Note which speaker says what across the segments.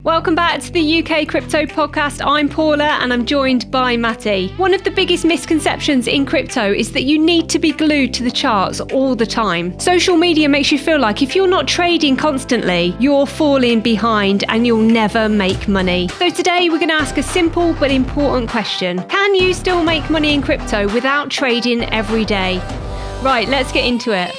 Speaker 1: Welcome back to the UK Crypto Podcast. I'm Paula and I'm joined by Matty. One of the biggest misconceptions in crypto is that you need to be glued to the charts all the time. Social media makes you feel like if you're not trading constantly, you're falling behind and you'll never make money. So today we're going to ask a simple but important question. Can you still make money in crypto without trading every day? Right, let's get into it.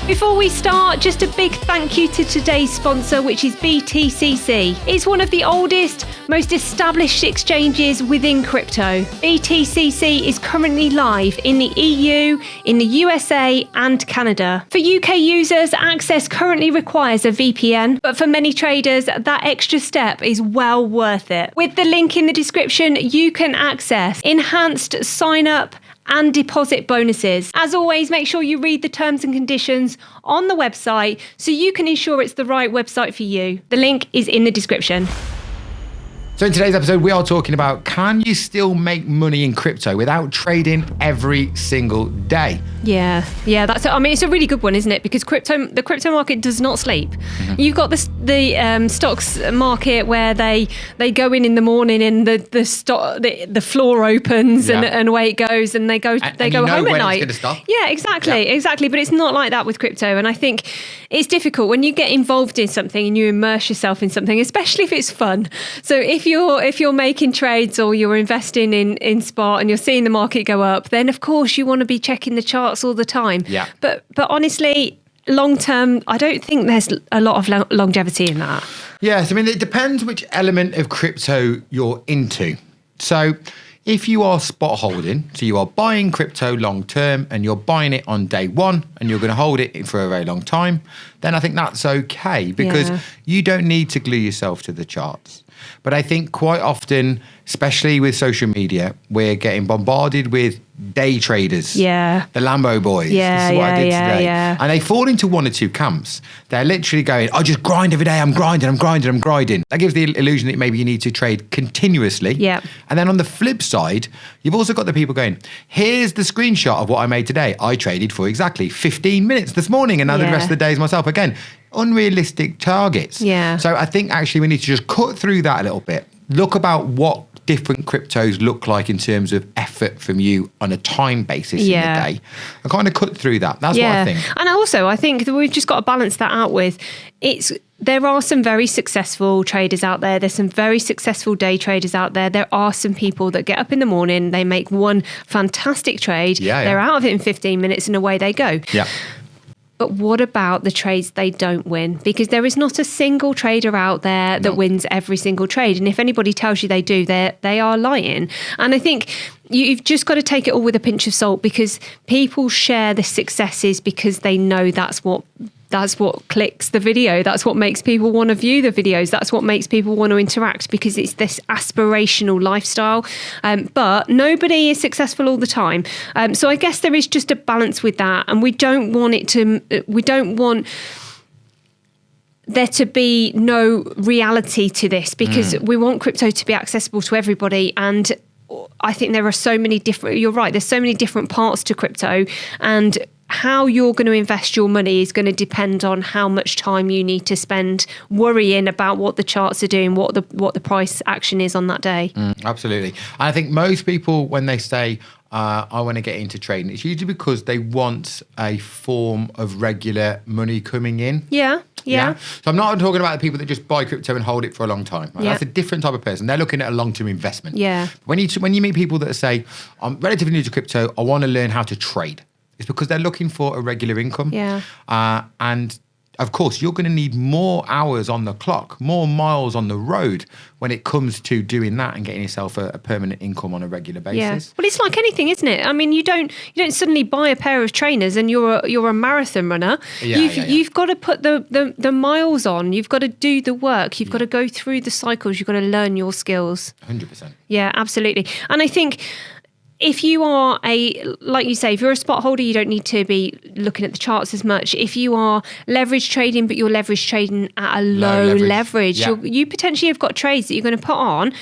Speaker 1: Before we start, just a big thank you to today's sponsor, which is BTCC. It's one of the oldest, most established exchanges within crypto. BTCC is currently live in the EU, in the USA and Canada. For UK users, access currently requires a VPN, but for many traders, that extra step is well worth it. With the link in the description, you can access enhanced sign-up and deposit bonuses. As always, make sure you read the terms and conditions on the website so you can ensure it's the right website for you. The link is in the description.
Speaker 2: So in today's episode, we are talking about, can you still make money in crypto without trading every single day?
Speaker 1: Yeah, that's. I mean, it's a really good one, isn't it? Because the crypto market does not sleep. Mm-hmm. You've got the stocks market where they go in the morning and the floor opens and away it goes, and they go home at night.
Speaker 2: It's gonna stop.
Speaker 1: Yeah, exactly. But it's not like that with crypto, and I think it's difficult when you get involved in something and you immerse yourself in something, especially if it's fun. So if you're making trades or you're investing in spot and you're seeing the market go up, then of course you want to be checking the charts all the time.
Speaker 2: Yeah.
Speaker 1: But honestly, long term, I don't think there's a lot of longevity in that.
Speaker 2: Yes, I mean, it depends which element of crypto you're into. So if you are spot holding, so you are buying crypto long term and you're buying it on day one and you're going to hold it for a very long time, then I think that's okay because you don't need to glue yourself to the charts. But I think quite often, especially with social media, we're getting bombarded with day traders. Yeah. The Lambo boys. This is what I did today. Yeah. And they fall into one or two camps. They're literally going, I just grind every day. I'm grinding. That gives the illusion that maybe you need to trade continuously. Yeah. And then on the flip side, you've also got the people going, here's the screenshot of what I made today. I traded for exactly 15 minutes this morning and now the rest of the day is myself. Again, unrealistic targets. Yeah. So I think actually we need to just cut through that a little bit. Look about what different cryptos look like in terms of effort from you on a time basis in the day. I kind of cut through that. That's what I think. And
Speaker 1: also I think that we've just got to balance that out with there are some very successful traders out there. There's some very successful day traders out there. There are some people that get up in the morning, they make one fantastic trade. They're out of it in 15 minutes and away they go. Yeah. But what about the trades they don't win? Because there is not a single trader out there that wins every single trade. And if anybody tells you they do, they are lying. And I think you've just got to take it all with a pinch of salt because people share the successes because they know that's what clicks the video. That's what makes people want to view the videos. That's what makes people want to interact because it's this aspirational lifestyle. But nobody is successful all the time. So I guess there is just a balance with that. And we don't want there to be no reality to this because we want crypto to be accessible to everybody. And I think there are so many different, you're right, there's so many different parts to crypto, and how you're going to invest your money is going to depend on how much time you need to spend worrying about what the charts are doing, what the price action is on that day.
Speaker 2: Absolutely. And I think most people, when they say, I want to get into trading, it's usually because they want a form of regular money coming in. Yeah. So I'm not talking about the people that just buy crypto and hold it for a long time. Right? That's a different type of person. They're looking at a long-term investment. Yeah. When you meet people that say, I'm relatively new to crypto, I want to learn how to trade, it's because they're looking for a regular income. Yeah. And of course, you're going to need more hours on the clock, more miles on the road when it comes to doing that and getting yourself a permanent income on a regular basis.
Speaker 1: Yeah. Well, it's like anything, isn't it? I mean, you don't suddenly buy a pair of trainers and you're a marathon runner. You've got to put the miles on. You've got to do the work. You've got to go through the cycles. You've got to learn your skills.
Speaker 2: 100%.
Speaker 1: Yeah, absolutely. And I think if you are like you say, if you're a spot holder, you don't need to be looking at the charts as much. If you are leverage trading, but you're leverage trading at a low leverage, you potentially have got trades that you're going to put on.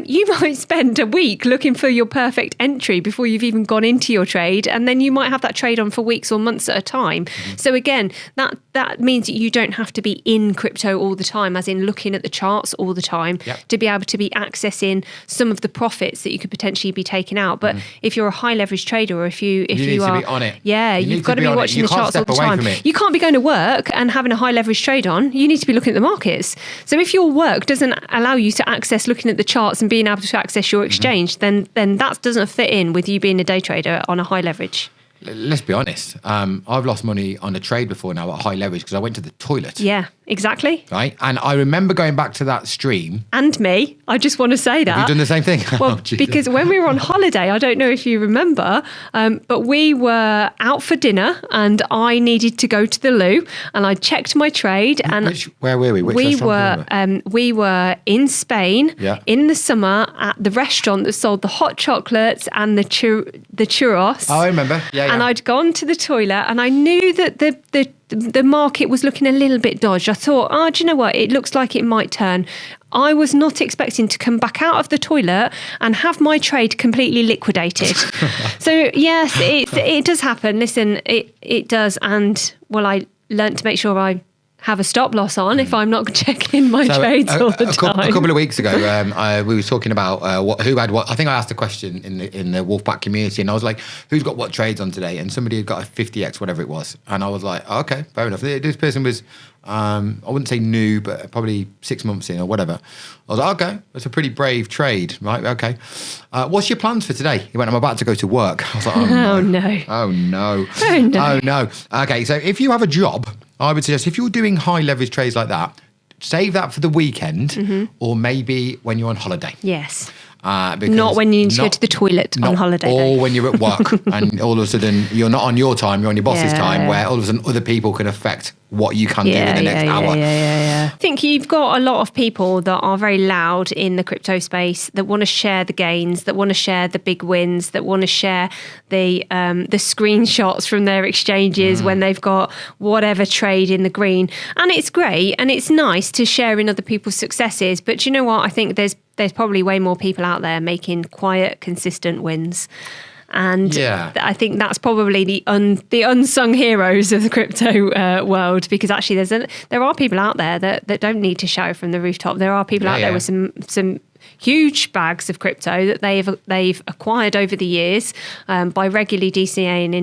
Speaker 1: You might spend a week looking for your perfect entry before you've even gone into your trade, and then you might have that trade on for weeks or months at a time. So again, that means that you don't have to be in crypto all the time, as in looking at the charts all the time, to be able to be accessing some of the profits that you could potentially be taking out. But if you're a high leverage trader, or if you
Speaker 2: need
Speaker 1: are
Speaker 2: to be on it.
Speaker 1: You've got to be watching the charts all the time. You can't be going to work and having a high leverage trade on. You need to be looking at the markets. So if your work doesn't allow you to access looking at the charts and being able to access your exchange, then that doesn't fit in with you being a day trader on a high leverage.
Speaker 2: Let's be honest. I've lost money on a trade before now at high leverage because I went to the toilet.
Speaker 1: Yeah, exactly.
Speaker 2: Right. And I remember going back to that stream.
Speaker 1: And me. I just want to say that.
Speaker 2: Have you done the same thing?
Speaker 1: Well, because when we were on holiday, I don't know if you remember, but we were out for dinner and I needed to go to the loo, and I checked my trade. And
Speaker 2: where were we?
Speaker 1: We were in Spain in the summer at the restaurant that sold the hot chocolates and the churros.
Speaker 2: Oh, I remember. Yeah.
Speaker 1: And I'd gone to the toilet and I knew that the market was looking a little bit dodged. I thought, do you know what? It looks like it might turn. I was not expecting to come back out of the toilet and have my trade completely liquidated. So yes, it does happen. Listen, it does. And I learnt to make sure I have a stop loss on if I'm not checking my trades all the time.
Speaker 2: A couple of weeks ago, we were talking about who had what. I think I asked a question in the Wolfpack community, and I was like, "Who's got what trades on today?" And somebody had got a 50x, whatever it was, and I was like, oh, "Okay, fair enough." This person was, I wouldn't say new, but probably 6 months in or whatever. I was like, "Okay, that's a pretty brave trade, right? Okay, what's your plans for today?" He went, "I'm about to go to work." I was like, "Oh no, oh no, oh no." Okay, so if you have a job, I would suggest if you're doing high leverage trades like that, save that for the weekend or maybe when you're on holiday.
Speaker 1: Yes. Not when you need to go to the toilet on holiday.
Speaker 2: Or when you're at work and all of a sudden you're not on your time, you're on your boss's time, where all of a sudden other people can affect what you can do in the next hour.
Speaker 1: I think you've got a lot of people that are very loud in the crypto space that want to share the gains, that want to share the big wins, that want to share the screenshots from their exchanges when they've got whatever trade in the green. And it's great and it's nice to share in other people's successes. But you know what? I think there's probably way more people out there making quiet, consistent wins. And I think that's probably the unsung heroes of the crypto world, because actually there are people out there that don't need to shout from the rooftop. There are people out there with some huge bags of crypto that they've acquired over the years by regularly DCAing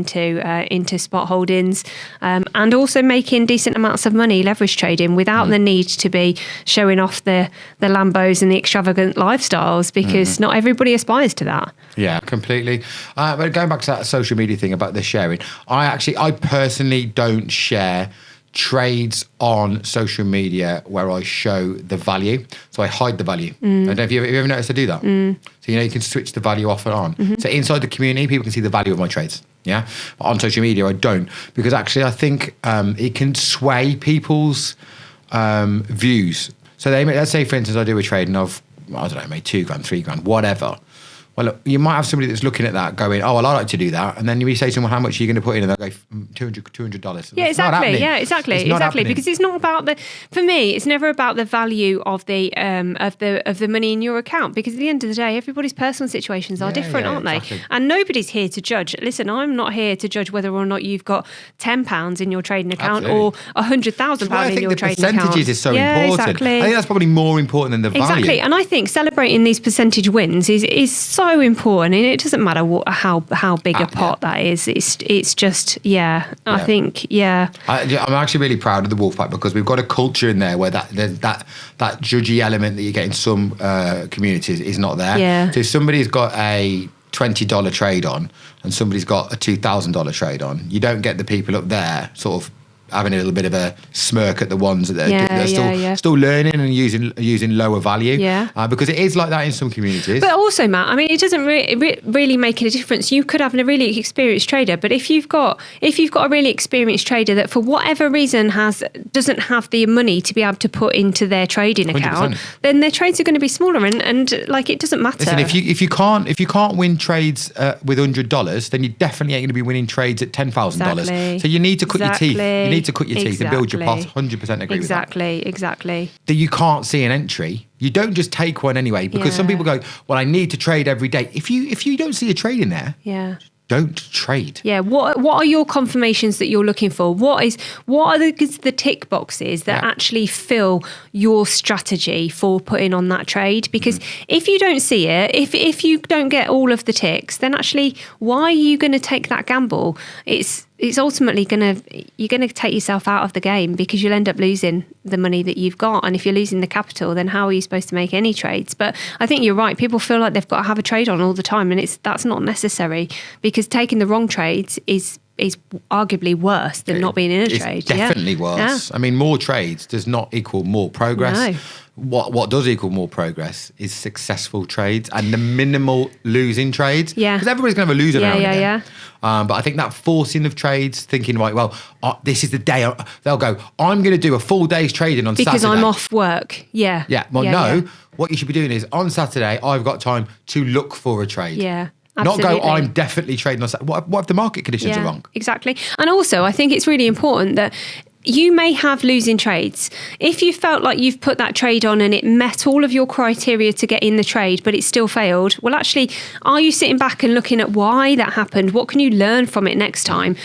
Speaker 1: into spot holdings and also making decent amounts of money leverage trading without the need to be showing off the Lambos and the extravagant lifestyles, because not everybody aspires to that.
Speaker 2: Yeah, completely. But going back to that social media thing about the sharing, I personally don't share trades on social media where I show the value. So I hide the value. I don't know if you ever noticed I do that. So, you can switch the value off and on. So inside the community, people can see the value of my trades. Yeah. But on social media, I don't, because actually I think it can sway people's views. So let's say, for instance, I do a trade and I don't know, made $2,000, $3,000, whatever. Well, look, you might have somebody that's looking at that going, "Oh, well, I like to do that," and then you say to them, "How much are you going to put in?" And they'll go, $200.
Speaker 1: Yeah, exactly. Yeah, exactly. Because it's not about for me, it's never about the value of the money in your account. Because at the end of the day, everybody's personal situations are different, aren't they? And nobody's here to judge. Listen, I'm not here to judge whether or not you've got £10 in your trading account or £100,000 in your trading account.
Speaker 2: Percentages is so important.
Speaker 1: Exactly.
Speaker 2: I think that's probably more important than the value.
Speaker 1: Exactly, and I think celebrating these percentage wins is so important, and it doesn't matter how big a pot that is. It's just I think
Speaker 2: I'm actually really proud of the Wolfpack, because we've got a culture in there where that judgy element that you get in some communities is not there.
Speaker 1: Yeah.
Speaker 2: So if somebody's got a $20 trade on and somebody's got a $2,000 trade on, you don't get the people up there sort of having a little bit of a smirk at the ones that are
Speaker 1: still
Speaker 2: learning and using lower value. Because it is like that in some communities.
Speaker 1: But also, Matt, I mean, it doesn't really make a difference. You could have a really experienced trader, but if you've got a really experienced trader that for whatever reason doesn't have the money to be able to put into their trading account, 100%. Then their trades are going to be smaller, and like it doesn't matter.
Speaker 2: Listen, if you can't win trades with $100, then you definitely ain't going to be winning trades at $10,000. So you need to cut your teeth. You need to cut your teeth and build your pot. 100% agree with that.
Speaker 1: Exactly.
Speaker 2: That you can't see an entry. You don't just take one anyway, because some people go, well, I need to trade every day. If you don't see a trade in there, don't trade.
Speaker 1: Yeah. What are your confirmations that you're looking for? What are the tick boxes that actually fill your strategy for putting on that trade? Because if you don't see it, if you don't get all of the ticks, then actually why are you going to take that gamble? It's ultimately you're going to take yourself out of the game, because you'll end up losing the money that you've got. And if you're losing the capital, then how are you supposed to make any trades? But I think you're right. People feel like they've got to have a trade on all the time, and that's not necessary, because taking the wrong trades is arguably worse than not being in a trade.
Speaker 2: It's definitely worse. I mean, more trades does not equal more progress.
Speaker 1: No.
Speaker 2: What does equal more progress is successful trades and the minimal losing trades.
Speaker 1: Yeah.
Speaker 2: Because everybody's going to have a loser now and again.
Speaker 1: Yeah.
Speaker 2: But I think that forcing of trades, thinking, right, well, this is the day. They'll go, I'm going to do a full day's trading on Saturday.
Speaker 1: Because I'm off work. Yeah.
Speaker 2: Yeah. Well, what you should be doing is on Saturday, I've got time to look for a trade.
Speaker 1: Yeah. Absolutely.
Speaker 2: Not go, I'm definitely trading on Saturday. What if the market conditions are wrong?
Speaker 1: Exactly. And also, I think it's really important that you may have losing trades. If you felt like you've put that trade on and it met all of your criteria to get in the trade, but it still failed, well, actually, are you sitting back and looking at why that happened? What can you learn from it next time?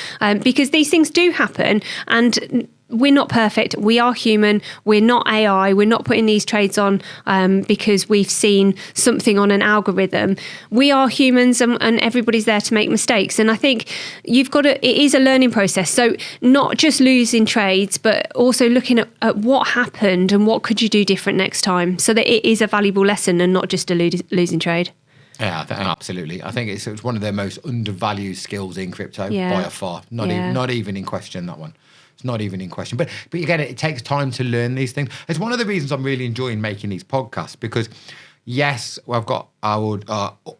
Speaker 1: Because these things do happen, and we're not perfect. We are human. We're not AI. We're not putting these trades on because we've seen something on an algorithm. We are humans, and everybody's there to make mistakes. And I think it is a learning process. So not just losing trades, but also looking at what happened and what could you do different next time, so that it is a valuable lesson and not just a losing trade.
Speaker 2: Yeah, absolutely. I think it's one of the most undervalued skills in crypto by far. Not even in question, that one. It's not even in question. But again, it takes time to learn these things. It's one of the reasons I'm really enjoying making these podcasts, because yes, I've got our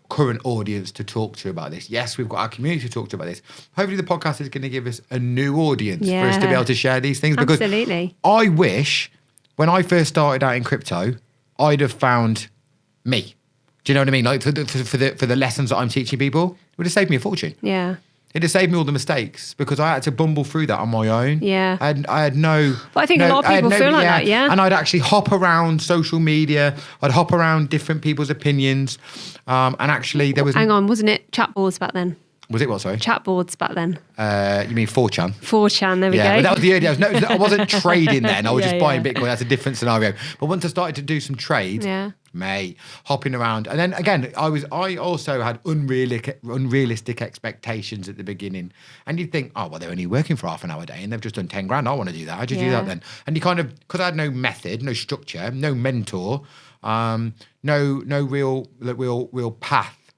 Speaker 2: current audience to talk to about this. Yes, we've got our community to talk to about this. Hopefully the podcast is going to give us a new audience for us to be able to share these things. Because
Speaker 1: absolutely.
Speaker 2: I wish when I first started out in crypto, I'd have found me. Do you know what I mean? Like for the lessons that I'm teaching people, it would have saved me a fortune.
Speaker 1: Yeah.
Speaker 2: It has saved me all the mistakes, because I had to bumble through that on my own.
Speaker 1: Yeah.
Speaker 2: I had no...
Speaker 1: But I think a lot of people feel like that,
Speaker 2: And I'd actually hop around social media. I'd hop around different people's opinions. And actually there was...
Speaker 1: Hang on, wasn't it chat boards back then?
Speaker 2: Was it what, sorry?
Speaker 1: Chat boards back then.
Speaker 2: You mean 4chan?
Speaker 1: 4chan, there we go.
Speaker 2: Yeah, but that was the early days. I wasn't trading then. I was just buying Bitcoin. That's a different scenario. But once I started to do some trades... Mate, hopping around. And then again, I also had unrealistic expectations at the beginning. And you'd think, oh, well, they're only working for half an hour a day and they've just done 10 grand. I want to do that. How'd you do that then? And you kind of, because I had no method, no structure, no mentor, no real path,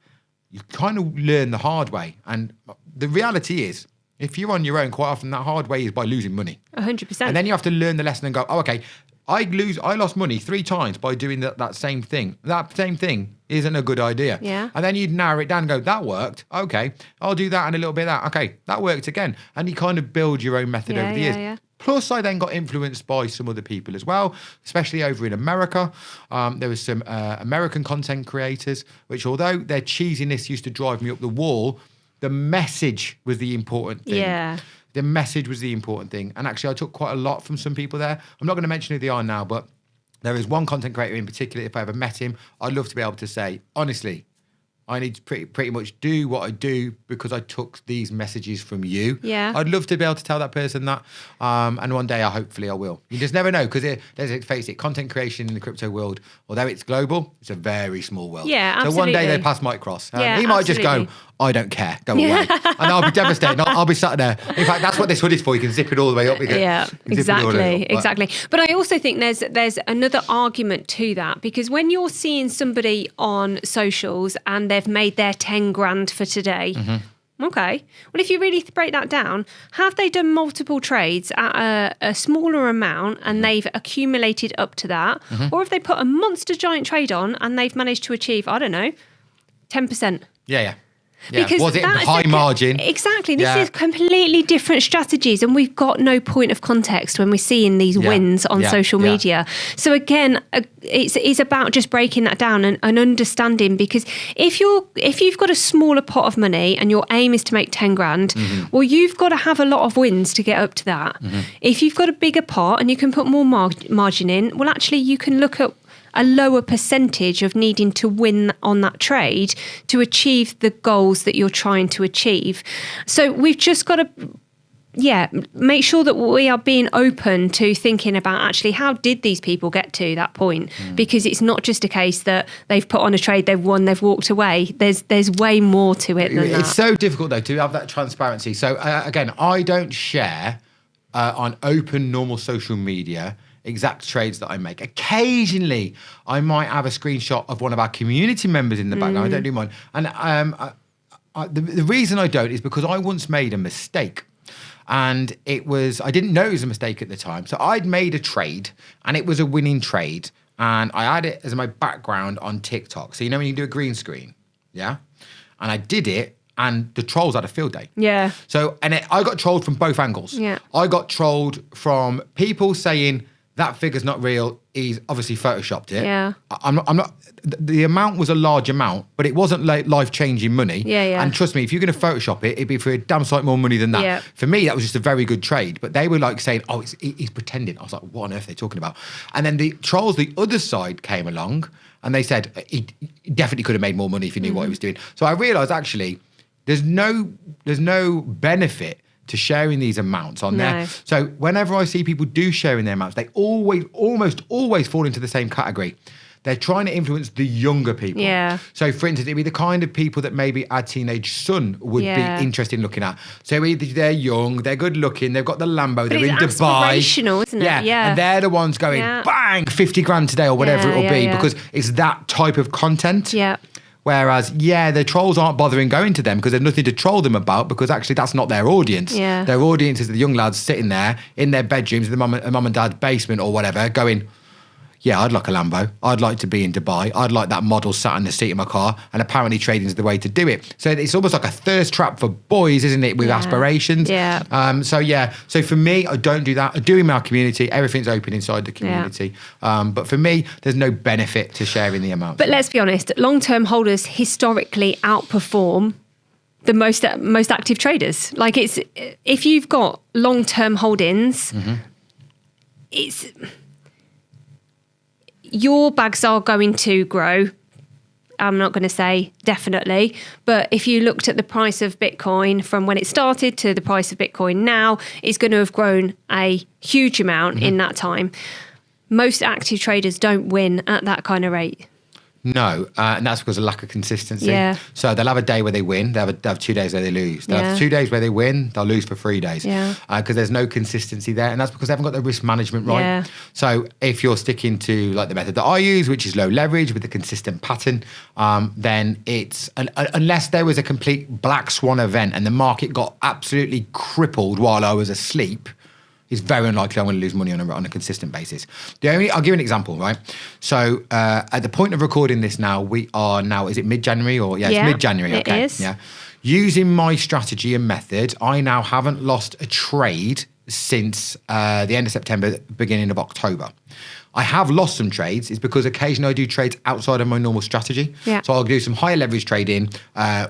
Speaker 2: you kind of learn the hard way. And the reality is, if you're on your own, quite often that hard way is by losing money.
Speaker 1: 100%.
Speaker 2: And then you have to learn the lesson and go, oh, okay, I lost money 3 times by doing that same thing. That same thing isn't a good idea.
Speaker 1: Yeah.
Speaker 2: And then you'd narrow it down and go, that worked. Okay, I'll do that and a little bit of that. Okay, that worked again. And you kind of build your own method over the years. Yeah. Plus, I then got influenced by some other people as well, especially over in America. There was some American content creators, which although their cheesiness used to drive me up the wall, the message was the important thing.
Speaker 1: Yeah.
Speaker 2: The message was the important thing. And actually, I took quite a lot from some people there. I'm not going to mention who they are now, but there is one content creator in particular, if I ever met him, I'd love to be able to say, honestly, I need to pretty much do what I do because I took these messages from you.
Speaker 1: Yeah.
Speaker 2: I'd love to be able to tell that person that. And one day, hopefully I will. You just never know, because let's face it, content creation in the crypto world, although it's global, it's a very small world.
Speaker 1: Yeah, absolutely.
Speaker 2: So one day their paths might cross.
Speaker 1: Yeah,
Speaker 2: he might just go, I don't care, go away. And I'll be devastated. I'll be sat there. In fact, that's what this hood is for. You can zip it all the way up.
Speaker 1: Exactly. But I also think there's another argument to that, because when you're seeing somebody on socials and they've made their 10 grand for today, Okay. Well, if you really break that down, have they done multiple trades at a smaller amount and they've accumulated up to that? Or have they put a monster giant trade on and they've managed to achieve, I don't know, 10%?
Speaker 2: Yeah.
Speaker 1: Because
Speaker 2: was it high margin?
Speaker 1: Exactly. This is completely different strategies, and we've got no point of context when we're seeing these wins on social media. So again, it's about just breaking that down and understanding, because if you've got a smaller pot of money and your aim is to make 10 grand, well, you've got to have a lot of wins to get up to that. If you've got a bigger pot and you can put more margin in, well, actually you can look at a lower percentage of needing to win on that trade to achieve the goals that you're trying to achieve. So we've just got to, make sure that we are being open to thinking about actually how did these people get to that point? Because it's not just a case that they've put on a trade, they've won, they've walked away. There's way more to it than that.
Speaker 2: It's so difficult though to have that transparency. So again, I don't share on open normal social media exact trades that I make. Occasionally, I might have a screenshot of one of our community members in the background. I don't do mine. And the reason I don't is because I once made a mistake. And I didn't know it was a mistake at the time. So I'd made a trade and it was a winning trade. And I had it as my background on TikTok. So you know when you do a green screen? Yeah. And I did it. And the trolls had a field day. Yeah. So, I got trolled from both angles. Yeah. I got trolled from people saying, that figure's not real. He's obviously photoshopped it. Yeah. I'm not. The amount was a large amount, but it wasn't like life-changing money. Yeah. And trust me, if you're going to Photoshop it, it'd be for a damn sight more money than that. Yeah. For me, that was just a very good trade. But they were like saying, "Oh, he's pretending." I was like, "What on earth are they talking about?" And then the trolls, the other side, came along, and they said he definitely could have made more money if he knew what he was doing. So I realised actually, there's no benefit to sharing these amounts on there. So whenever I see people do sharing their amounts, they almost always fall into the same category. They're trying to influence the younger people. Yeah. So for instance, it'd be the kind of people that maybe our teenage son would be interested in looking at. So either they're young, they're good looking, they've got the Lambo, they're in Dubai.
Speaker 1: Aspirational, isn't it?
Speaker 2: Yeah. And they're the ones going, bang, 50 grand today or whatever it'll be, because it's that type of content. Yeah. Whereas, the trolls aren't bothering going to them because there's nothing to troll them about, because actually that's not their audience. Yeah. Their audience is the young lads sitting there in their bedrooms, in the mum and dad's basement or whatever, going, I'd like a Lambo. I'd like to be in Dubai. I'd like that model sat in the seat of my car. And apparently trading is the way to do it. So it's almost like a thirst trap for boys, isn't it, with aspirations? Yeah. So for me, I don't do that. I do in my community. Everything's open inside the community. Yeah. But for me, there's no benefit to sharing the amount.
Speaker 1: But let's be honest, long-term holders historically outperform the most active traders. Like, it's, if you've got long-term holdings, your bags are going to grow. I'm not going to say definitely, but if you looked at the price of Bitcoin from when it started to the price of Bitcoin now, it's going to have grown a huge amount in that time. Most active traders don't win at that kind of rate.
Speaker 2: No, and that's because of lack of consistency. Yeah. So they'll have a day where they win. They'll have 2 days where they lose. They'll have 2 days where they win. They'll lose for 3 days. Yeah. Because there's no consistency there. And that's because they haven't got the risk management right. Yeah. So if you're sticking to like the method that I use, which is low leverage with a consistent pattern, then it's, unless there was a complete black swan event and the market got absolutely crippled while I was asleep, it's very unlikely I'm going to lose money on a consistent basis. I'll give you an example, right? So at the point of recording this now, we are now, is it mid-January or? Yeah, it's mid-January. Okay. It is. Yeah. Using my strategy and method, I now haven't lost a trade since the end of September, beginning of October. I have lost some trades. It's because occasionally I do trades outside of my normal strategy. Yeah. So I'll do some higher leverage trading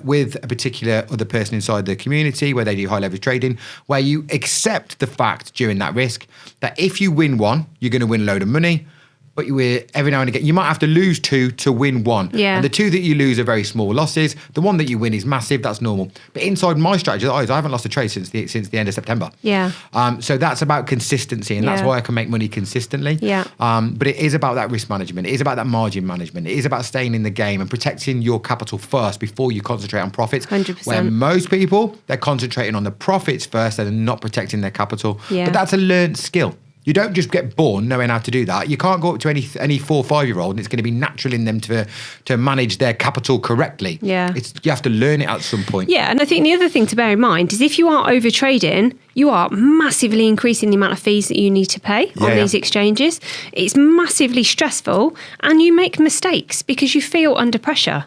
Speaker 2: with a particular other person inside the community where they do high leverage trading, where you accept the fact during that risk that if you win one, you're going to win a load of money. But every now and again, you might have to lose 2 to win 1. Yeah. And the 2 that you lose are very small losses. The 1 that you win is massive. That's normal. But inside my strategy, I haven't lost a trade since the end of September. Yeah. So that's about consistency, and that's why I can make money consistently. Yeah. But it is about that risk management. It is about that margin management. It is about staying in the game and protecting your capital first before you concentrate on profits.
Speaker 1: 100%.
Speaker 2: Where most people, they're concentrating on the profits first and not protecting their capital. Yeah. But that's a learned skill. You don't just get born knowing how to do that. You can't go up to any 4 or 5 year old and it's going to be natural in them to manage their capital correctly.
Speaker 1: Yeah.
Speaker 2: You have to learn it at some point.
Speaker 1: Yeah, and I think the other thing to bear in mind is if you are over trading, you are massively increasing the amount of fees that you need to pay on these exchanges. It's massively stressful and you make mistakes because you feel under pressure.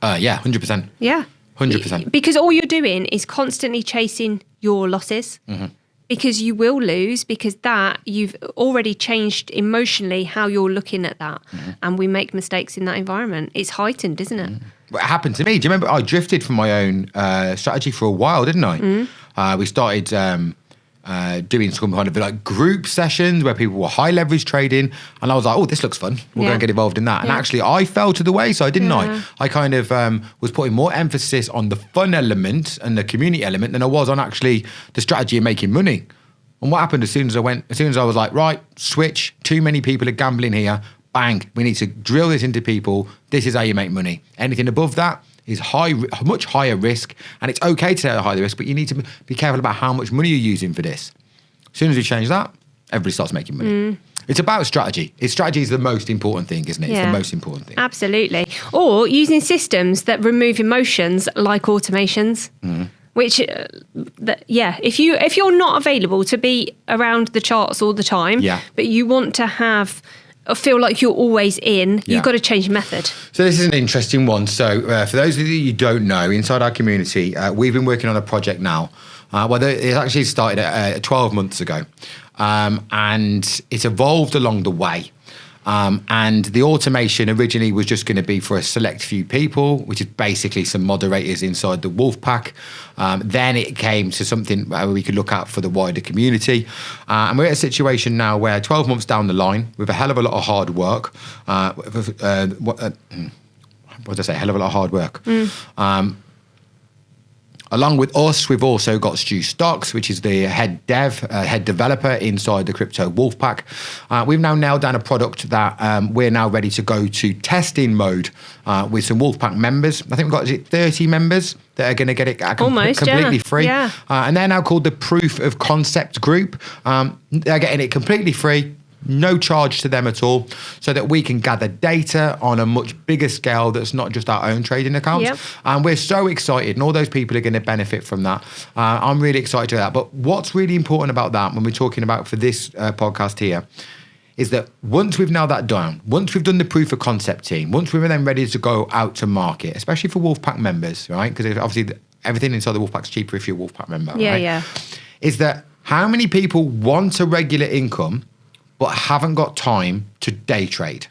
Speaker 2: 100%.
Speaker 1: Yeah.
Speaker 2: 100%.
Speaker 1: Because all you're doing is constantly chasing your losses. Mm-hmm. Because you will lose, because that you've already changed emotionally how you're looking at that. Mm-hmm. And we make mistakes in that environment. It's heightened, isn't it?
Speaker 2: Well, it happened to me. Do you remember I drifted from my own strategy for a while, didn't I? Mm-hmm. We started doing some kind of like group sessions where people were high leverage trading. And I was like, oh, this looks fun. We'll go and get involved in that. And actually I fell to the wayside, didn't I? I kind of was putting more emphasis on the fun element and the community element than I was on actually the strategy of making money. And what happened as soon as I was like, right, switch, too many people are gambling here, bang, we need to drill this into people. This is how you make money. Anything above that is much higher risk, and it's okay to take a higher risk, but you need to be careful about how much money you're using for this. As soon as we change that, everybody starts making money. It's about strategy. Strategy is the most important thing, isn't it? It's the most important thing.
Speaker 1: Absolutely. Or using systems that remove emotions like automations. Which, if you're not available to be around the charts all the time, but you want to feel like you're always in, you've got to change method.
Speaker 2: So this is an interesting one. So for those of you who don't know, inside our community, we've been working on a project now. It actually started 12 months ago, and it's evolved along the way. And the automation originally was just going to be for a select few people, which is basically some moderators inside the wolf pack. Then it came to something we could look at for the wider community. And we're at a situation now where 12 months down the line, with a hell of a lot of hard work, hell of a lot of hard work. Along with us, we've also got Stu Stocks, which is the head developer inside the Crypto Wolfpack. We've now nailed down a product that we're now ready to go to testing mode with some Wolfpack members. I think we've got 30 members that are going to get it completely free. Yeah. And they're now called the Proof of Concept Group. They're getting it completely free. No charge to them at all, so that we can gather data on a much bigger scale that's not just our own trading accounts. Yep. And we're so excited, and all those people are going to benefit from that. I'm really excited to that. But what's really important about that when we're talking about for this podcast here is that once we've nailed that down, once we've done the proof of concept team, once we're then ready to go out to market, especially for Wolfpack members, right? Because obviously everything inside the Wolfpack's cheaper if you're a Wolfpack member, right? Yeah. Is that how many people want a regular income but haven't got time to day trade?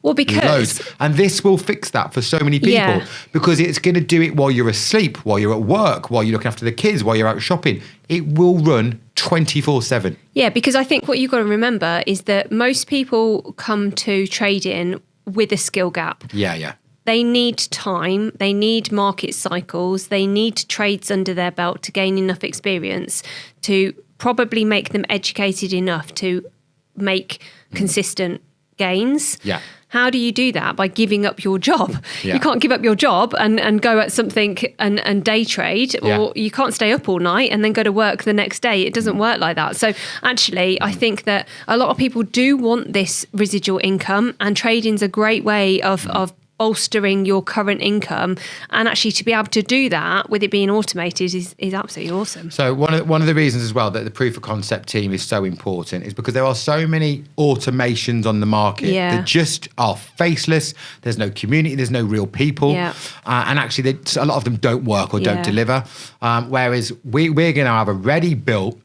Speaker 1: Well, because...
Speaker 2: And this will fix that for so many people because it's going to do it while you're asleep, while you're at work, while you're looking after the kids, while you're out shopping. It will run 24/7.
Speaker 1: Yeah, because I think what you've got to remember is that most people come to trading with a skill gap.
Speaker 2: Yeah.
Speaker 1: They need time, they need market cycles, they need trades under their belt to gain enough experience to probably make them educated enough to make consistent gains.
Speaker 2: Yeah.
Speaker 1: How do you do that? By giving up your job.
Speaker 2: Yeah.
Speaker 1: You can't give up your job and go at something and day trade, or you can't stay up all night and then go to work the next day. It doesn't work like that. So actually, I think that a lot of people do want this residual income, and trading's a great way of bolstering your current income, and actually to be able to do that with it being automated is absolutely awesome.
Speaker 2: So one of the reasons as well that the proof of concept team is so important is because there are so many automations on the market that just are faceless. There's no community, there's no real people, and actually a lot of them don't work or don't deliver. Whereas we're going to have a ready built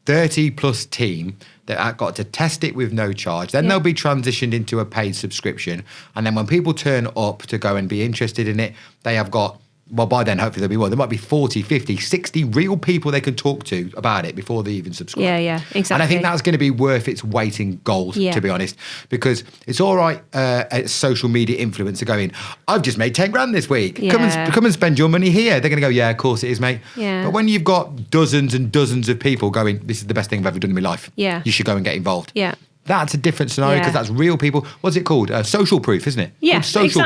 Speaker 2: 30 plus team that got to test it with no charge. Then they'll be transitioned into a paid subscription. And then when people turn up to go and be interested in it, they have got, well, by then, hopefully there'll be more. There might be 40, 50, 60 real people they can talk to about it before they even subscribe.
Speaker 1: Yeah, exactly.
Speaker 2: And I think that's going to be worth its weight in gold, to be honest, because it's all right as social media influencer going, I've just made 10 grand this week. Come and spend your money here. They're going to go, yeah, of course it is, mate.
Speaker 1: Yeah.
Speaker 2: But when you've got dozens and dozens of people going, this is the best thing I've ever done in my life.
Speaker 1: Yeah.
Speaker 2: You should go and get involved.
Speaker 1: Yeah.
Speaker 2: That's a different scenario because that's real people. What's it called? Social proof, isn't it?
Speaker 1: Yeah,
Speaker 2: proof.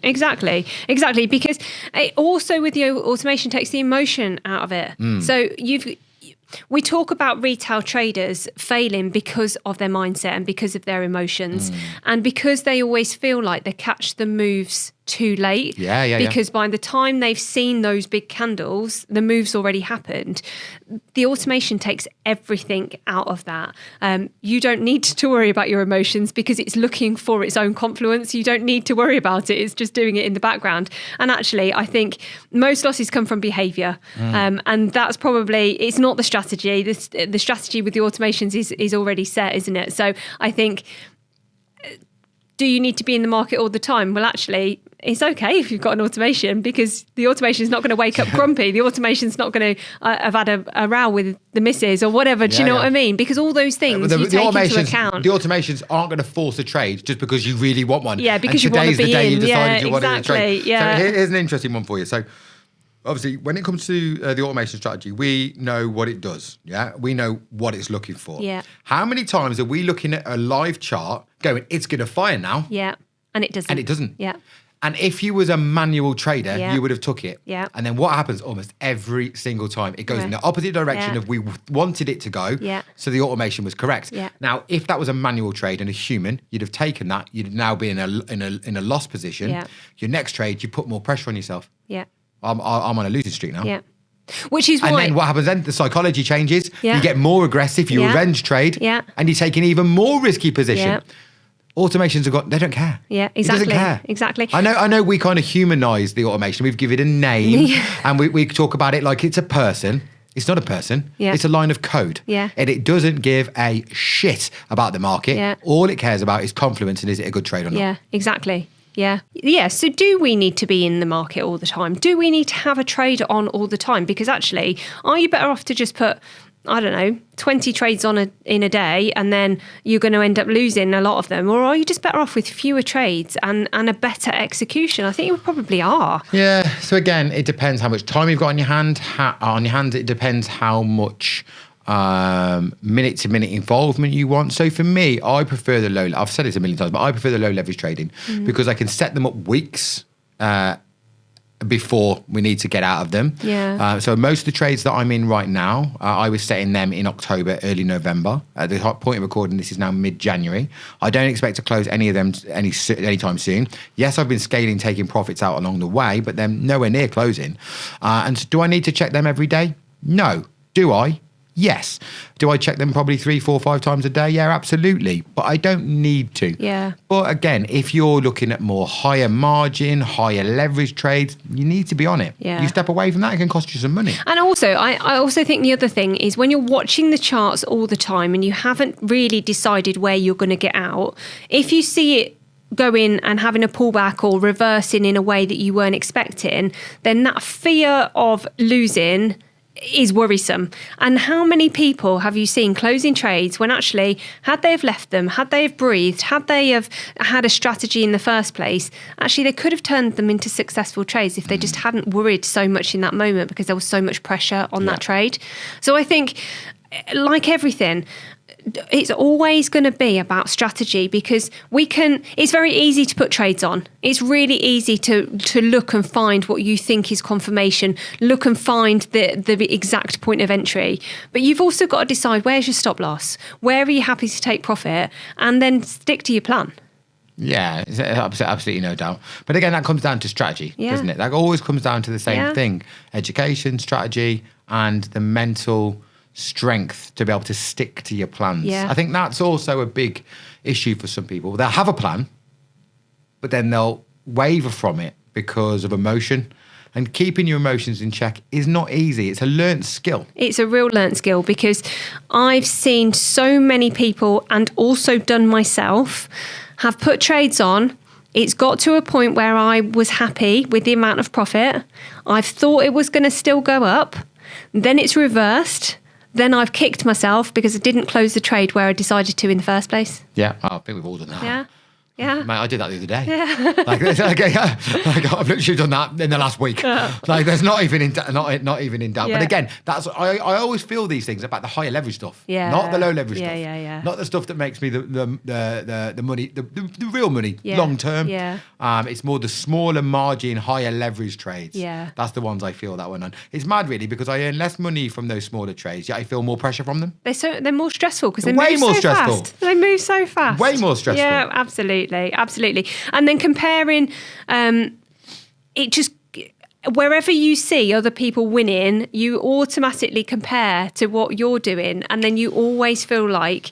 Speaker 1: Exactly. Because it also with the automation takes the emotion out of it. So We talk about retail traders failing because of their mindset and because of their emotions and because they always feel like they catch the moves too late. Because by the time they've seen those big candles, the move's already happened. The automation takes everything out of that. You don't need to worry about your emotions because it's looking for its own confluence. You don't need to worry about it. It's just doing it in the background. And actually, I think most losses come from behavior. And that's probably, it's not the strategy. The strategy with the automations is already set, isn't it? So I think, do you need to be in the market all the time? Well, actually, it's okay if you've got an automation because the automation is not going to wake up grumpy. The automation's not going to have had a row with the missus or whatever. Do you know what I mean? Because all those things you take into account.
Speaker 2: The automations aren't going to force a trade just because you really want one.
Speaker 1: Yeah, because you want to be in.
Speaker 2: Today's the day you decided you wanted to
Speaker 1: exactly,
Speaker 2: trade.
Speaker 1: Yeah.
Speaker 2: So here's an interesting one for you. So obviously, when it comes to the automation strategy, we know what it does. Yeah, we know what it's looking for.
Speaker 1: Yeah.
Speaker 2: How many times are we looking at a live chart going, it's going to fire now?
Speaker 1: Yeah, and it doesn't.
Speaker 2: And it doesn't.
Speaker 1: Yeah.
Speaker 2: And if you was a manual trader, you would have took it.
Speaker 1: Yeah.
Speaker 2: And then what happens almost every single time? It goes in the opposite direction of we wanted it to go.
Speaker 1: Yeah.
Speaker 2: So the automation was correct.
Speaker 1: Yeah.
Speaker 2: Now, if that was a manual trade and a human, you'd have taken that. You'd now be in a loss position.
Speaker 1: Yeah.
Speaker 2: Your next trade, you put more pressure on yourself.
Speaker 1: Yeah.
Speaker 2: I'm on a losing streak now.
Speaker 1: Yeah. Which is why.
Speaker 2: And then what happens then? The psychology changes.
Speaker 1: Yeah.
Speaker 2: You get more aggressive. You revenge trade.
Speaker 1: Yeah.
Speaker 2: And you take an even more risky position.
Speaker 1: Yeah.
Speaker 2: Automations have got, they don't care.
Speaker 1: Yeah, exactly.
Speaker 2: It doesn't care.
Speaker 1: Exactly.
Speaker 2: I know we kind of humanize the automation. We've given it a name and we talk about it like it's a person. It's not a person.
Speaker 1: Yeah.
Speaker 2: It's a line of code.
Speaker 1: Yeah.
Speaker 2: And it doesn't give a shit about the market.
Speaker 1: Yeah.
Speaker 2: All it cares about is confluence and is it a good trade or not.
Speaker 1: Yeah, exactly. Yeah. Yeah. So do we need to be in the market all the time? Do we need to have a trade on all the time? Because actually, are you better off to just put, I don't know, 20 trades on in a day and then you're going to end up losing a lot of them? Or are you just better off with fewer trades and a better execution? I think you probably are.
Speaker 2: Yeah. So again, it depends how much time you've got on your hand. It depends how much minute-to-minute involvement you want. So for me, I prefer the low. I've said this a million times, but I prefer the low leverage trading because I can set them up weeks before we need to get out of them.
Speaker 1: Yeah.
Speaker 2: So most of the trades that I'm in right now, I was setting them in October, early November. At the point of recording, this is now mid-January. I don't expect to close any of them anytime soon. Yes, I've been scaling, taking profits out along the way, but they're nowhere near closing. And do I need to check them every day? No. Do I? Yes. Do I check them probably 3, 4, 5 times a day? Yeah, absolutely. But I don't need to.
Speaker 1: Yeah.
Speaker 2: But again, if you're looking at more higher margin, higher leverage trades, you need to be on it.
Speaker 1: Yeah.
Speaker 2: You step away from that, it can cost you some money.
Speaker 1: And also, I also think the other thing is when you're watching the charts all the time and you haven't really decided where you're going to get out, if you see it going and having a pullback or reversing in a way that you weren't expecting, then that fear of losing is worrisome. And how many people have you seen closing trades when actually, had they have left them, had they have breathed, had they have had a strategy in the first place, actually they could have turned them into successful trades if they just hadn't worried so much in that moment because there was so much pressure on that trade. So I think, like everything, it's always going to be about strategy because it's very easy to put trades on. It's really easy to look and find what you think is confirmation, look and find the exact point of entry. But you've also got to decide where's your stop loss, where are you happy to take profit, and then stick to your plan.
Speaker 2: Yeah, absolutely no doubt. But again, that comes down to strategy, doesn't it? That always comes down to the same thing. Education, strategy, and the mental strength to be able to stick to your plans.
Speaker 1: Yeah.
Speaker 2: I think that's also a big issue for some people. They'll have a plan, but then they'll waver from it because of emotion. And keeping your emotions in check is not easy. It's a learnt skill.
Speaker 1: It's a real learnt skill because I've seen so many people, and also done myself, have put trades on. It's got to a point where I was happy with the amount of profit. I've thought it was going to still go up. Then it's reversed. Then I've kicked myself because I didn't close the trade where I decided to in the first place.
Speaker 2: Yeah, I think we've all done that.
Speaker 1: Yeah. Yeah.
Speaker 2: Mate, I did that the other day. Yeah. Like, I've literally done that in the last week. Like, there's not even in doubt.
Speaker 1: Yeah.
Speaker 2: But again, that's I always feel these things about the higher leverage stuff,
Speaker 1: Yeah.
Speaker 2: not the low leverage stuff.
Speaker 1: Yeah.
Speaker 2: Not the stuff that makes me the money, the real money, long term.
Speaker 1: Yeah.
Speaker 2: It's more the smaller margin, higher leverage trades.
Speaker 1: Yeah.
Speaker 2: That's the ones I feel that one on. It's mad, really, because I earn less money from those smaller trades, yet I feel more pressure from them.
Speaker 1: They're more stressful because they
Speaker 2: Way
Speaker 1: move
Speaker 2: more
Speaker 1: so
Speaker 2: stressful.
Speaker 1: fast. They move so fast.
Speaker 2: Way more stressful.
Speaker 1: Yeah, absolutely. And then comparing, it just, wherever you see other people winning, you automatically compare to what you're doing, and then you always feel like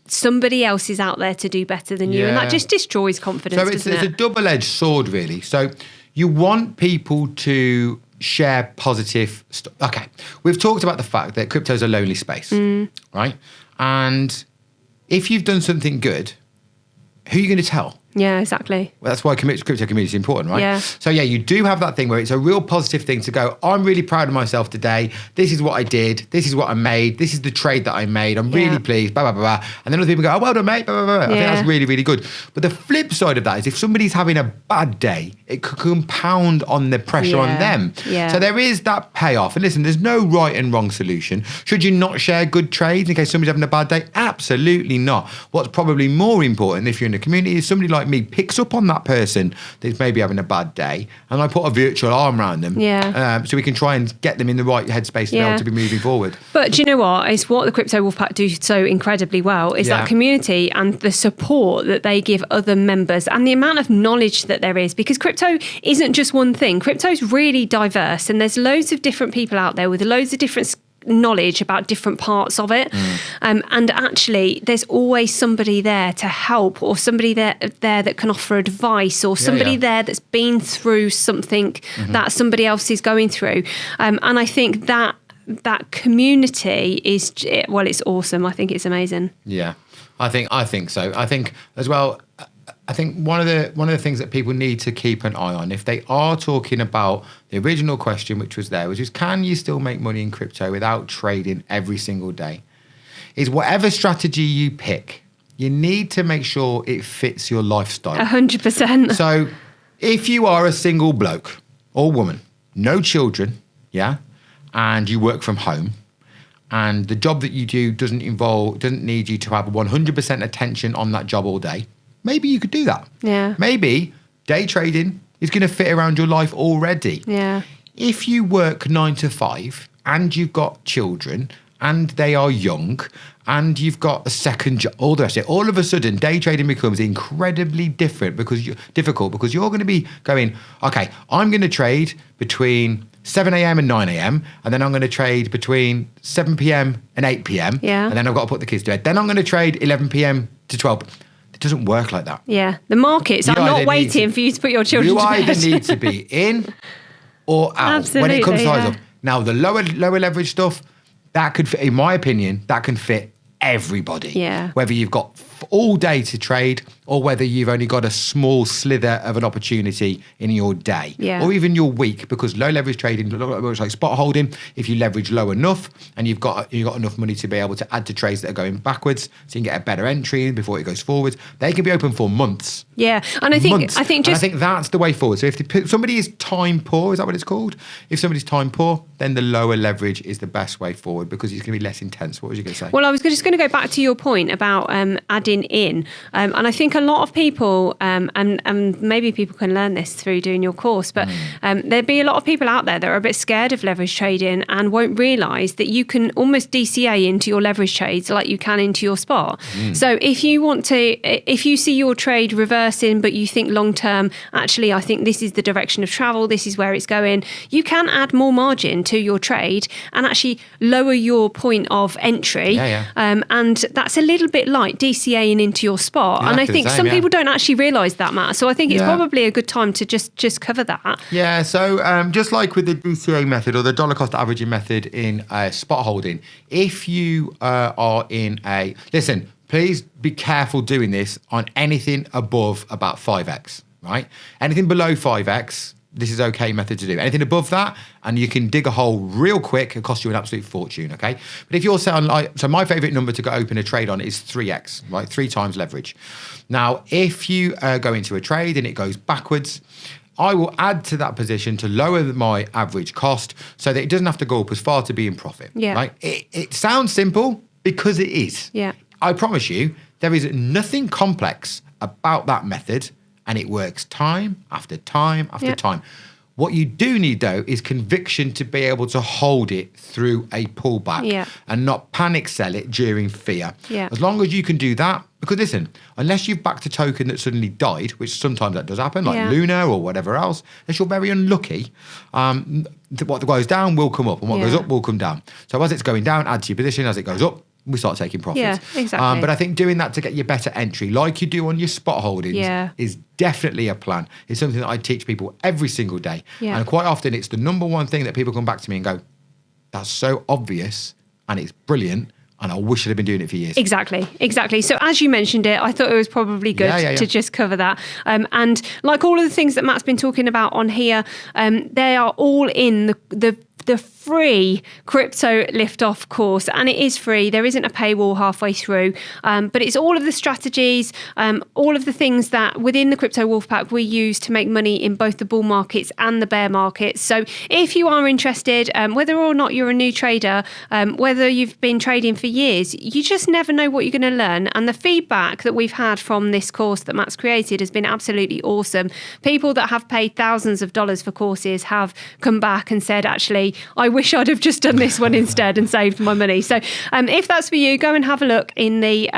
Speaker 1: somebody else is out there to do better than you, and that just destroys confidence.
Speaker 2: So it's a double-edged sword, really. So you want people to share positive stuff. Okay, we've talked about the fact that crypto's a lonely space, right? And if you've done something good, who are you going to tell?
Speaker 1: Yeah, exactly.
Speaker 2: Well, that's why crypto community is important, right?
Speaker 1: Yeah.
Speaker 2: So yeah, you do have that thing where it's a real positive thing to go, I'm really proud of myself today. This is what I did. This is what I made. This is the trade that I made. I'm really pleased, blah, blah, blah, blah. And then other people go, oh, well done, mate, blah, blah, blah. I think that's really, really good. But the flip side of that is if somebody's having a bad day, it could compound on the pressure on them.
Speaker 1: Yeah.
Speaker 2: So there is that payoff. And listen, there's no right and wrong solution. Should you not share good trades in case somebody's having a bad day? Absolutely not. What's probably more important if you're in the community is somebody like me picks up on that person that's maybe having a bad day, and I put a virtual arm around them, so we can try and get them in the right headspace to be able to be moving forward.
Speaker 1: But do you know what? It's what the Crypto Wolfpack do so incredibly well is that community and the support that they give other members and the amount of knowledge that there is, because crypto isn't just one thing. Crypto's really diverse, and there's loads of different people out there with loads of different knowledge about different parts of it, and actually there's always somebody there to help, or somebody there that can offer advice, or somebody there that's been through something that somebody else is going through, and I think that community is, well, it's awesome. I think it's amazing.
Speaker 2: I think so. I think as well, I think one of the things that people need to keep an eye on, if they are talking about the original question, which was can you still make money in crypto without trading every single day, is whatever strategy you pick, you need to make sure it fits your lifestyle.
Speaker 1: 100%.
Speaker 2: So if you are a single bloke or woman, no children, and you work from home, and the job that you do doesn't need you to have 100% attention on that job all day, maybe you could do that. Yeah. Maybe day trading is going to fit around your life already. Yeah. If you work 9 to 5 and you've got children and they are young and you've got a second job, all the rest of it, all of a sudden day trading becomes incredibly difficult because you're going to be going, okay, I'm going to trade between 7 a.m. and 9 a.m. and then I'm going to trade between 7 p.m. and 8 p.m. Yeah. And then I've got to put the kids to bed. Then I'm going to trade 11 p.m. to 12. It doesn't work like that.
Speaker 1: Yeah. The markets are not waiting for you to put your children to bed.
Speaker 2: You either need to be in or out.
Speaker 1: Absolutely,
Speaker 2: when it comes to size up. Now, the lower leverage stuff, that could fit, in my opinion, that can fit everybody. Yeah. Whether you've got all day to trade or whether you've only got a small slither of an opportunity in your day or even your week, because low leverage trading looks like spot holding. If you leverage low enough and you've got enough money to be able to add to trades that are going backwards, so you can get a better entry in before it goes forwards, they can be open for months.
Speaker 1: Yeah, and I think
Speaker 2: that's the way forward. So if somebody is time poor, is that what it's called? If somebody's time poor, then the lower leverage is the best way forward because it's going to be less intense. What was you going to say?
Speaker 1: Well, I was just going to go back to your point about adding in, and I think a lot of people, and maybe people can learn this through doing your course, but there'd be a lot of people out there that are a bit scared of leverage trading and won't realise that you can almost DCA into your leverage trades like you can into your spot. So if you see your trade reversing, but you think long term, actually, I think this is the direction of travel, this is where it's going, you can add more margin to your trade and actually lower your point of entry. And that's a little bit like DCAing into your spot. And I think some people don't actually realise that, Matt. So I think it's probably a good time to just cover that.
Speaker 2: Yeah, so just like with the DCA method or the dollar cost averaging method in spot holding, if you are in listen, please be careful doing this on anything above about 5x, right? Anything below 5x, this is okay method to do. Anything above that, and you can dig a hole real quick, it costs you an absolute fortune, okay? But if you're set on, so my favorite number to go open a trade on is 3x, right? 3 times leverage. Now, if you go into a trade and it goes backwards, I will add to that position to lower my average cost so that it doesn't have to go up as far to be in profit.
Speaker 1: Yeah.
Speaker 2: Right? It sounds simple because it is.
Speaker 1: Yeah.
Speaker 2: I promise you, there is nothing complex about that method, and it works time after time after time. What you do need, though, is conviction to be able to hold it through a pullback and not panic sell it during fear.
Speaker 1: Yeah.
Speaker 2: As long as you can do that, because listen, unless you've backed a token that suddenly died, which sometimes that does happen, like Luna or whatever else, unless you're very unlucky, what goes down will come up, and what goes up will come down. So as it's going down, add to your position. As it goes up, we start taking profits.
Speaker 1: Yeah, exactly.
Speaker 2: But I think doing that to get your better entry, like you do on your spot holdings, is definitely a plan. It's something that I teach people every single day.
Speaker 1: Yeah.
Speaker 2: And quite often it's the number one thing that people come back to me and go, that's so obvious and it's brilliant, and I wish I'd have been doing it for years.
Speaker 1: Exactly. So as you mentioned it, I thought it was probably good to just cover that. And like all of the things that Matt's been talking about on here, they are all in the free crypto liftoff course, and it is free. There isn't a paywall halfway through, but it's all of the strategies, all of the things that within the Crypto Wolfpack we use to make money in both the bull markets and the bear markets. So if you are interested, whether or not you're a new trader, whether you've been trading for years, you just never know what you're going to learn. And the feedback that we've had from this course that Matt's created has been absolutely awesome. People that have paid thousands of dollars for courses have come back and said, actually, I wish I'd have just done this one instead and saved my money. So if that's for you, go and have a look. In the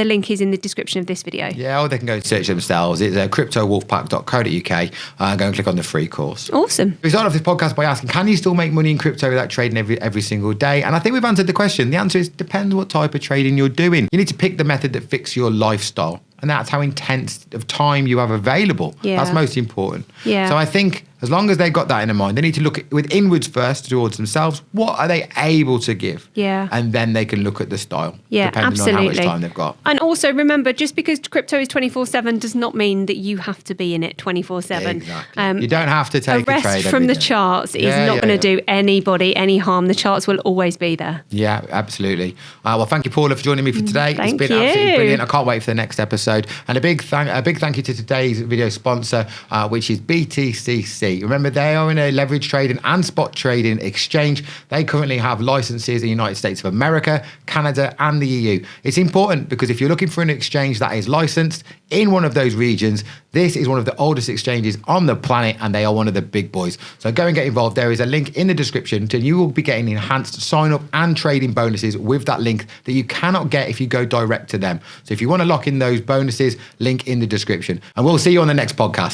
Speaker 1: link is in the description of this video.
Speaker 2: Yeah, or they can go and search themselves. It's cryptowolfpack.co.uk. Go and click on the free course.
Speaker 1: Awesome.
Speaker 2: We started off this podcast by asking, can you still make money in crypto without trading every single day? And I think we've answered the question. The answer is, depends what type of trading you're doing. You need to pick the method that fits your lifestyle. And that's how intense of time you have available.
Speaker 1: Yeah.
Speaker 2: That's most important.
Speaker 1: Yeah.
Speaker 2: So I think as long as they've got that in mind, they need to look with inwards first towards themselves. What are they able to give?
Speaker 1: Yeah.
Speaker 2: And then they can look at the style.
Speaker 1: Yeah,
Speaker 2: depending
Speaker 1: absolutely.
Speaker 2: on how much time they've got.
Speaker 1: And also remember, just because crypto is 24/7 does not mean that you have to be in it 24/7.
Speaker 2: Exactly. You don't have to take a
Speaker 1: rest
Speaker 2: trade
Speaker 1: from the
Speaker 2: day.
Speaker 1: charts is not going to do anybody any harm. The charts will always be there.
Speaker 2: Yeah, absolutely. Well, thank you, Paula, for joining me for today. It's been absolutely brilliant. I can't wait for the next episode. And a big thank you to today's video sponsor, which is BTCC. Remember, they are in a leverage trading and spot trading exchange. They currently have licenses in the United States of America, Canada, and the EU. It's important because if you're looking for an exchange that is licensed in one of those regions, this is one of the oldest exchanges on the planet, and they are one of the big boys. So go and get involved. There is a link in the description, and you will be getting enhanced sign-up and trading bonuses with that link that you cannot get if you go direct to them. So if you want to lock in those bonuses, link in the description. And we'll see you on the next podcast.